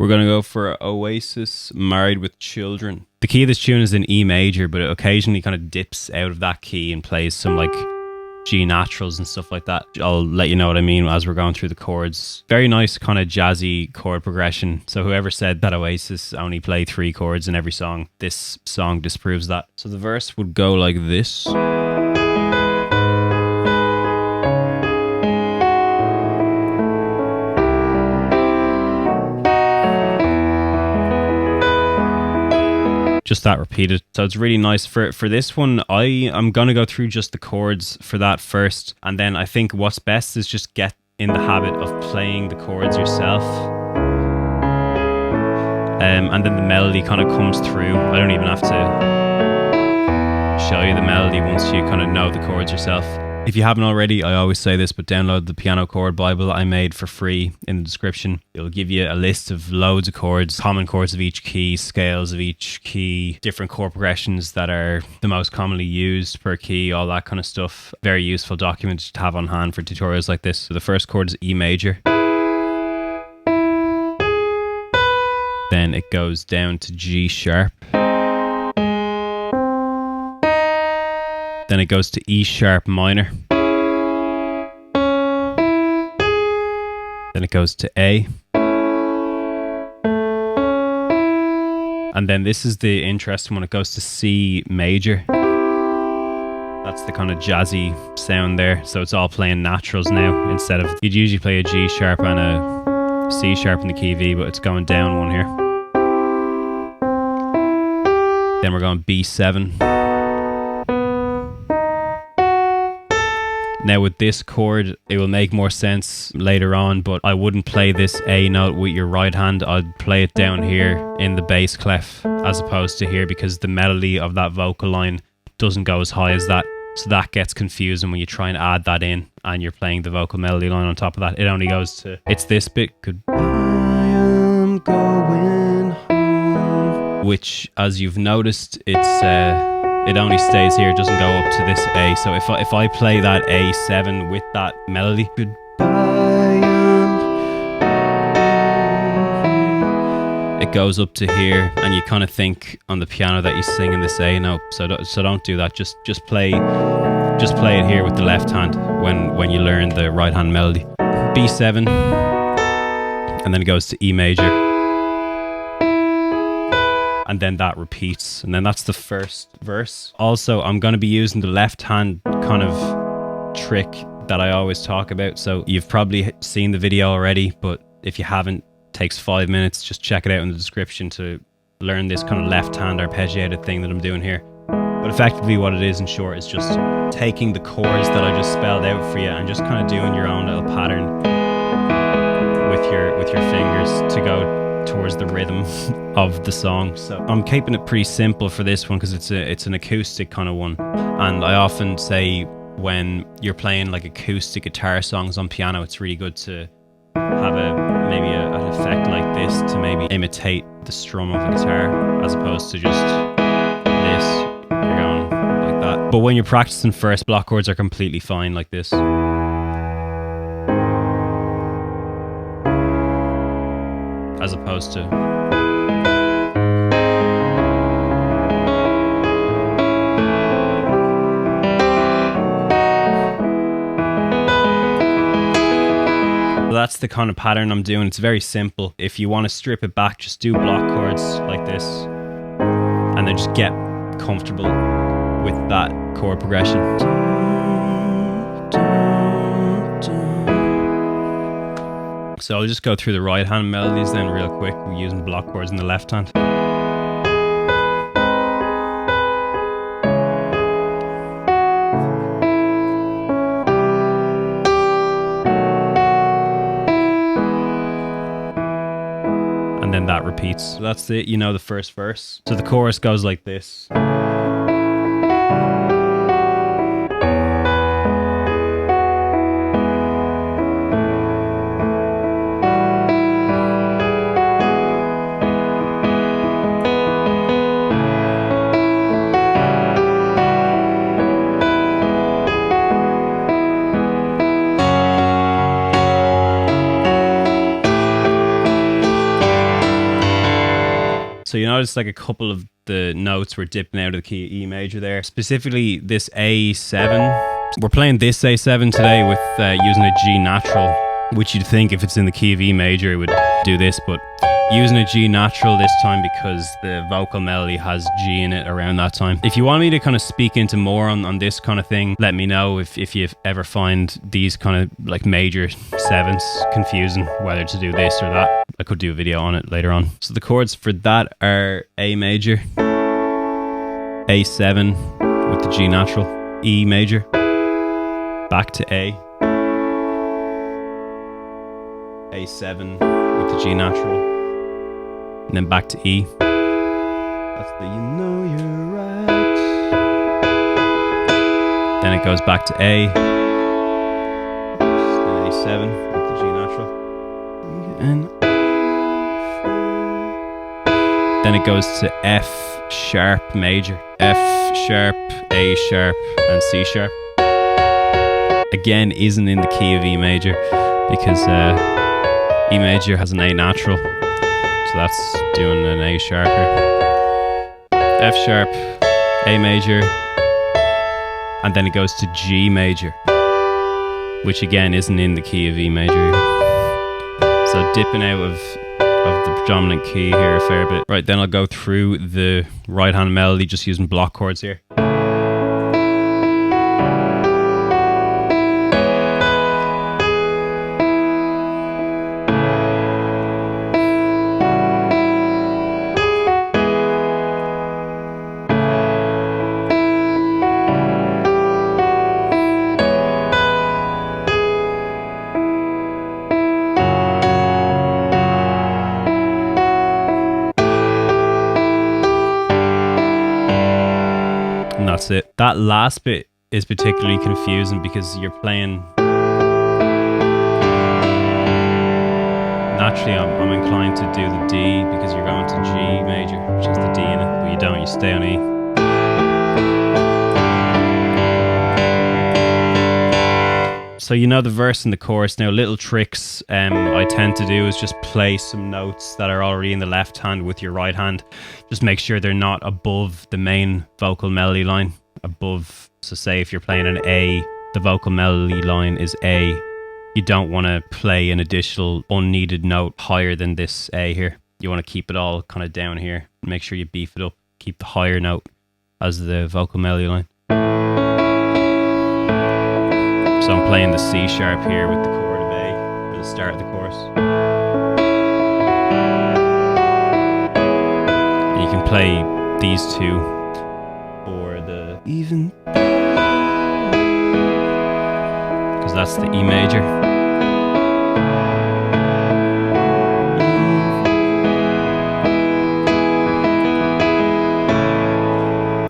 We're going to go for Oasis, Married with Children. The key of this tune is in E major, but it occasionally kind of dips out of that key and plays some like G naturals and stuff like that. I'll let you know what I mean as we're going through the chords. Very nice kind of jazzy chord progression. So whoever said that Oasis only play 3 chords in every song, this song disproves that. So the verse would go like this. Just that repeated. So it's really nice. For this one, I'm going to go through just the chords for that first. And then I think what's best is just get in the habit of playing the chords yourself. And then the melody kind of comes through. I don't even have to show you the melody once you kind of know the chords yourself. If you haven't already, I always say this, but download the Piano Chord Bible I made for free in the description. It'll give you a list of loads of chords, common chords of each key, scales of each key, different chord progressions that are the most commonly used per key, all that kind of stuff. Very useful document to have on hand for tutorials like this. So the first chord is E major. Then it goes down to G sharp. Then it goes to E sharp minor. Then it goes to A. And then this is the interesting one. It goes to C major. That's the kind of jazzy sound there. So it's all playing naturals now instead of... You'd usually play a G sharp and a C sharp in the key V, but it's going down one here. Then we're going B7. Now with this chord, it will make more sense later on, but I wouldn't play this A note with your right hand. I'd play it down here in the bass clef as opposed to here, because the melody of that vocal line doesn't go as high as that. So that gets confusing when you try and add that in and you're playing the vocal melody line on top of that. It only goes to, it's this bit. Goodbye, I'm going home. Which, as you've noticed, it only stays here, it doesn't go up to this A. So if I play that A7 with that melody, it goes up to here, and you kind of think on the piano that you're singing this A note. So don't do that. Just play it here with the left hand when you learn the right hand melody. B7, and then it goes to E major. And then that repeats, and then that's the first verse. Also, I'm going to be using the left hand kind of trick that I always talk about. So you've probably seen the video already, but if you haven't, it takes 5 minutes. Just check it out in the description to learn this kind of left hand arpeggiated thing that I'm doing here. But effectively what it is in short is just taking the chords that I just spelled out for you and just kind of doing your own little pattern with your fingers to go towards the rhythm of the song. So I'm keeping it pretty simple for this one because it's an acoustic kind of one. And I often say when you're playing like acoustic guitar songs on piano, it's really good to have maybe an effect like this to maybe imitate the strum of a guitar as opposed to just this. You're going like that. But when you're practicing first, block chords are completely fine like this. As opposed to that's the kind of pattern I'm doing. It's very simple. If you want to strip it back, just do block chords like this and then just get comfortable with that chord progression. So I'll just go through the right hand melodies then real quick. We're using block chords in the left hand. And then that repeats. So that's it, you know, the first verse. So the chorus goes like this. So you notice like a couple of the notes were dipping out of the key of E major there. Specifically this A7. We're playing this A7 today with using a G natural, which you'd think if it's in the key of E major it would do this, but using a G natural this time because the vocal melody has G in it around that time. If you want me to kind of speak into more on this kind of thing, let me know if you ever find these kind of like major sevens confusing whether to do this or that. I could do a video on it later on. So the chords for that are A major, A7 with the G natural, E major, back to A7 with the G natural, and then back to E. That's the you know you're right. Then it goes back to A, then A7 with the G natural, and then it goes to F sharp major, F sharp, A sharp, and C sharp. Again, isn't in the key of E major because E major has an A natural, so that's doing an A sharper. F sharp, A major, and then it goes to G major, which again isn't in the key of E major. So dipping out of the predominant key here a fair bit. Right, then I'll go through the right hand melody just using block chords here. And that's it. That last bit is particularly confusing because you're playing... Naturally, I'm inclined to do the D because you're going to G major, which has the D in it, but you don't, you stay on E. So you know the verse and the chorus. Now little tricks I tend to do is just play some notes that are already in the left hand with your right hand. Just make sure they're not above the main vocal melody line. Above, so say if you're playing an A, the vocal melody line is A. You don't want to play an additional unneeded note higher than this A here. You want to keep it all kind of down here. Make sure you beef it up. Keep the higher note as the vocal melody line. So I'm playing the C sharp here with the chord of A for the start of the chorus. And you can play these two for the even, because that's the E major.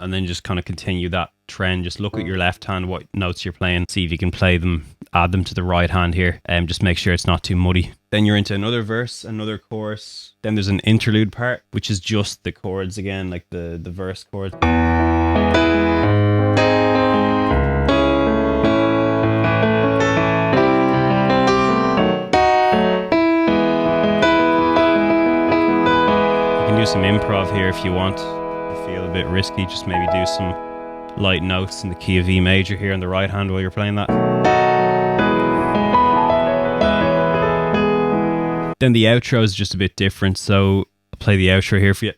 And then just kind of continue that trend. Just look at your left hand, what notes you're playing, see if you can play them, add them to the right hand here, and just make sure it's not too muddy. Then you're into another verse, another chorus. Then there's an interlude part, which is just the chords again, like the verse chords. You can do some improv here if you want. Feel a bit risky, just maybe do some light notes in the key of E major here on the right hand while you're playing that. Then the outro is just a bit different, so I'll play the outro here for you.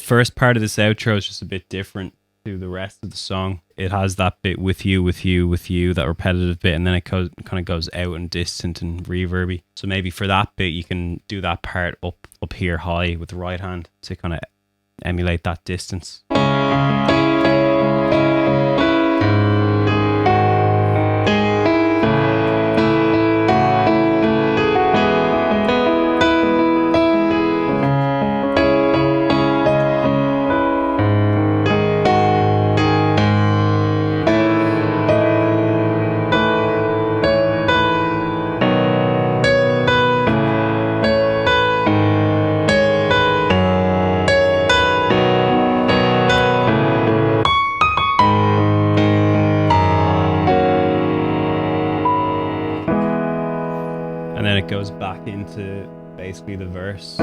first part of this outro is just a bit different to the rest of the song. It has that bit with you, that repetitive bit, and then it kind of goes out and distant and reverby. So maybe for that bit, you can do that part up here high with the right hand to kind of emulate that distance. And then it goes back into basically the verse.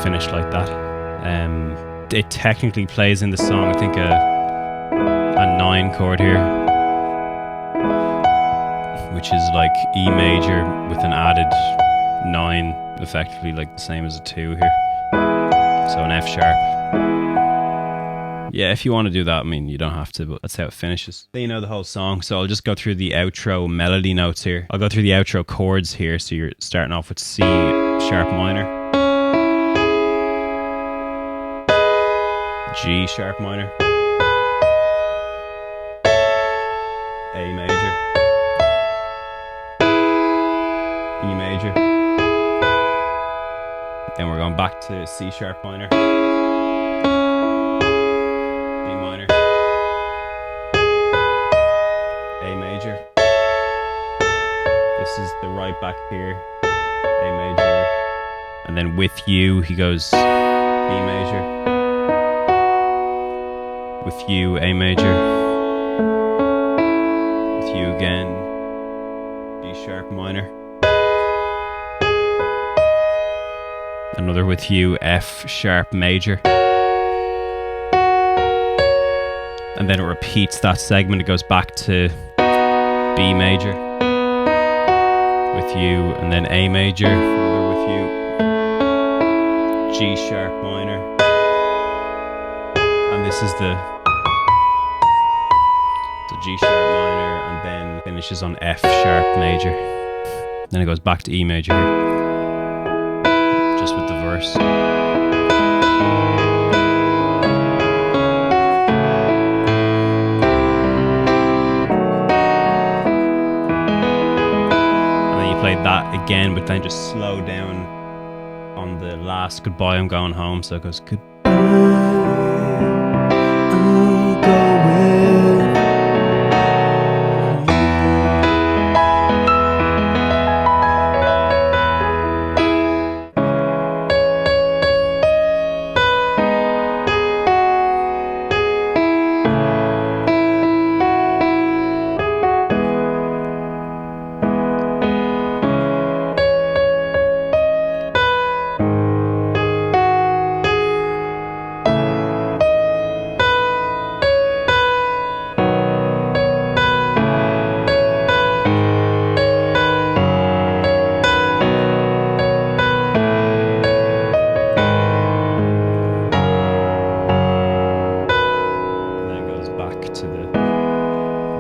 Finish like that. It technically plays in the song, I think, a 9 chord here, which is like E major with an added 9, effectively like the same as a 2 here. So an F sharp. Yeah, if you want to do that, I mean, you don't have to, but that's how it finishes. Then you know the whole song, so I'll just go through the outro melody notes here. I'll go through the outro chords here, so you're starting off with C sharp minor, G sharp minor, A major, E major, then we're going back to C sharp minor, D minor, A major, this is the right back here, A major, and then with you he goes B major, with you, A major, with you again, G sharp minor, another with you, F sharp major, and then it repeats that segment. It goes back to B major, with you, and then A major, another with you, G sharp minor, and this is the G sharp minor, and then finishes on F sharp major. Then it goes back to E major here, just with the verse. And then you play that again, but then just slow down on the last goodbye, I'm going home. So it goes goodbye, I'm going.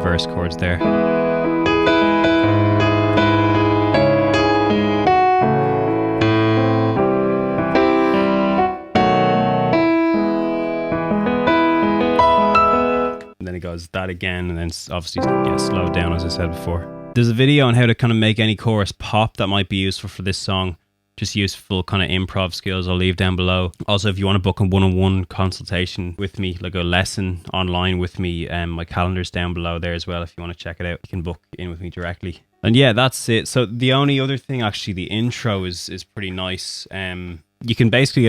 Verse chords there. And then it goes that again, and then obviously slowed down, as I said before. There's a video on how to kind of make any chorus pop that might be useful for this song. Just useful kind of improv skills I'll leave down below. Also, if you want to book a one-on-one consultation with me, like a lesson online with me, my calendar's down below there as well. If you want to check it out, you can book in with me directly. And yeah, that's it. So the only other thing, actually, the intro is pretty nice. You can basically